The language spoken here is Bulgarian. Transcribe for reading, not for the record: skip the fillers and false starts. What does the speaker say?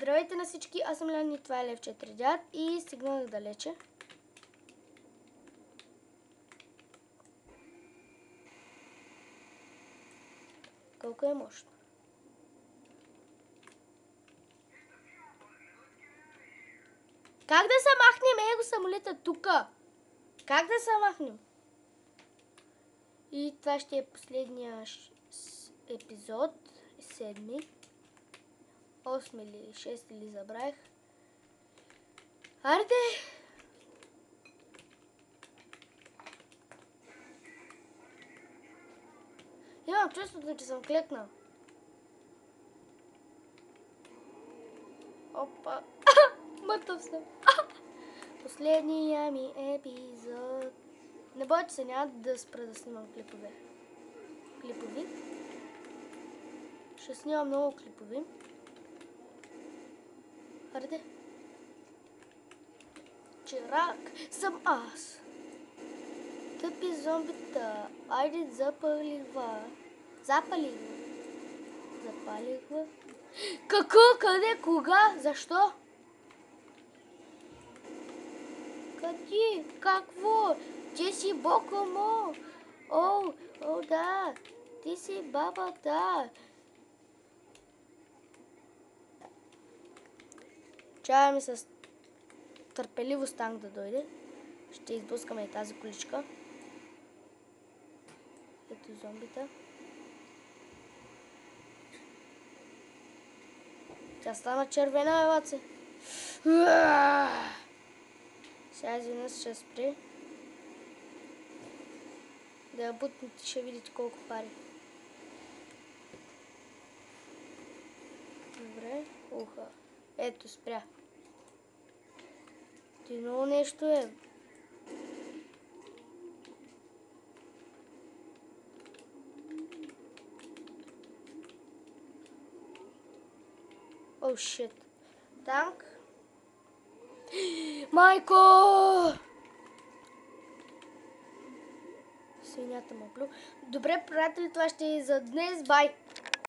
Здравейте на всички, аз съм Лян и това е Левче Тредят и стигнах далече. Колко е мощно. Как да се махнем его самолета тука? Как да се махнем? И това ще е последния епизод, 7, 8 или 6 или забравих. Арде! Имам чувството, че съм клекнал. Опа! Мъртъв съм. Последния ми епизод. Не бойте се, няма да спра да снимам клипове. Клипови. Ще снимам много клипови. Хайде. Чирак съм аз. Тъпи зомбита. Айде запалих ва. Запалих ва. Запалих ва. Какво? Къде? Кога? Защо? Къде? Какво? Ти си Бокомо. О, да. Ти си бабата. Чакаме с търпеливост танк да дойде. Ще изблъскаме и тази количка. Ето зомбита. Тя стана червена, еваце. Сега изведнъж ще спре. Да я бутнете, ще видите колко пари. Добре. Уха. Ето, спря. Ти много нещо е. О, шит. Танк. Майко! Свинята му плю. Добре, приятели, това ще е за днес. Бай!